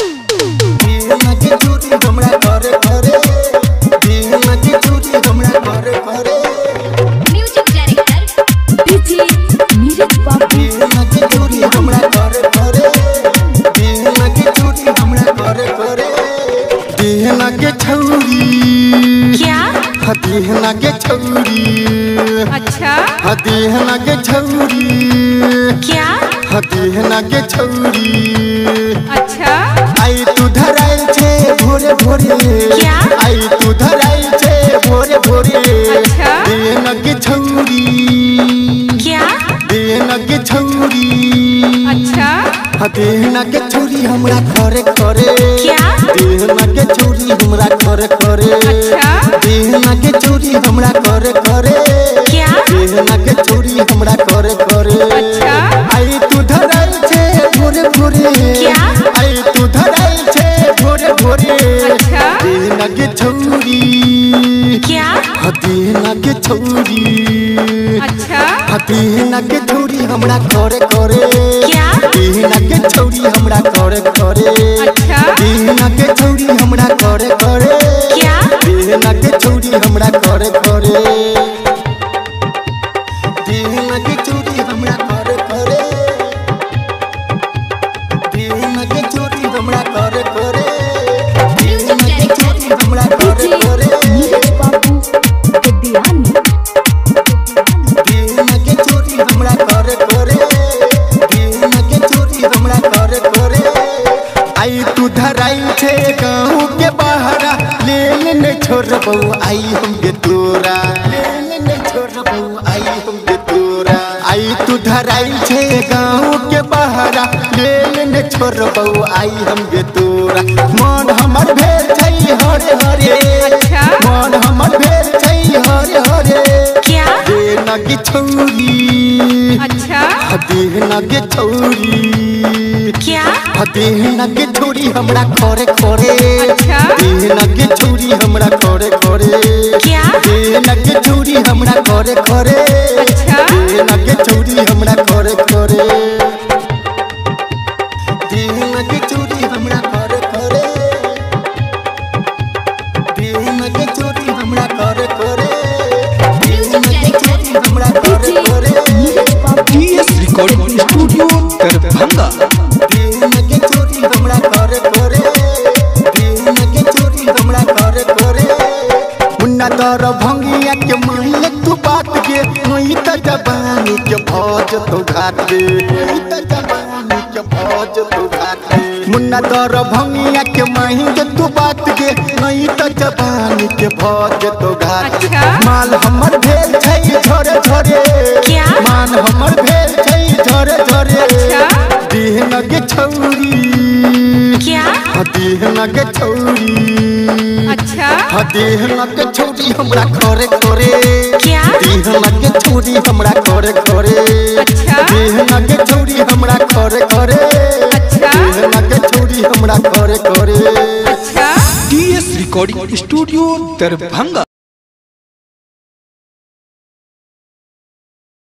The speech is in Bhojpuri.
देहना के चोरी हमरा करे करे देहना के चोरी हमरा करे करे म्यूजिक डायरेक्टर डीजे नीरज बाबू देहना के चोरी हमरा करे करे देहना के चोरी हमरा करे करे देहना के छौरी क्या देहना के छौरी अच्छा देहना के छौरी क्या देहना के छौरी अच्छा आई तू धराई छे भोरे भोरे क्या आई तू धराई छे भोरे भोरे अच्छा देहना के छौरी क्या देहना के छौरी अच्छा देहना के छौरी हमरा करे करे क्या देहना के छौरी हमरा करे करे अच्छा देहना के छौरी हमरा करे करे क्या देहना के छौरी हमरा करे करे अच्छा आई तू धराई छे भोरे भोरे क्या आई तू धराई छे भोरे भोरे अच्छा देहना के छौरी क्या देहना के छौरी अच्छा देहना के छौरी हमरा करे करे क्या देहना के छौरी हमरा करे करे अच्छा देहना के छौरी हमरा करे करे क्या देहना के छौरी हमरा करे करे देहना के छौरी हमरा करे करे देहना के छौरी हमरा करे करे देहना के छौरी हमरा करे करे नीरज बाबू गद्दियानी देहना के छौरी हमरा करे करे देहना के छौरी हमरा करे करे आई तू धराई छे गाँव के बहरा ले ले छोड़बौ आई हम गे तोरा ले ले छोड़बौ आई हम गे तोरा आई तू धराई छे गाँव के बहरा ले ले छोड़बौ आई हम गे तोरा मन हमर भेल छै हरे हरे अच्छा मन हमर भेल छै हरे हरे क्या देहना के छौरी अच्छा देहना के छौरी क्या देहना के छौरी हमरा करे करे अच्छा देहना के छौरी हमरा करे करे क्या देहना के छौरी हमरा करे करे अच्छा देहना के छौरी हमरा करे करे देहना के छौरी हमरा करे करे देहना के छौरी हमरा करे करे देहना के छौरी हमरा करे करे नीरज बाबू टीएस रिकॉर्डिंग स्टूडियो दरभंगा। देहना के छौरी हमरा करे करे देहना के छौरी हमरा करे करे मुन्ना दर भंगिया के माइले तू बात के होई त जवानी के भौज तो घाट दे होई त जवानी के भौज तो घाट दे मुन्ना दर भंगिया के माइले तू बात के होई त जवानी के भौज तो घाट दे अच्छा माल हमर भेल छै झोरे झोरे क्या मान हमर भेल छै झोरे झोरे अच्छा देहना के छौरी क्या देहना के छौरी अच्छा देहना के छौरी हमरा करे करे क्या देहना के छौरी हमरा करे करे अच्छा देहना के छौरी हमरा करे करे अच्छा देहना के छौरी हमरा करे करे अच्छा टीएस रिकॉर्डिंग स्टूडियो दरभंगा।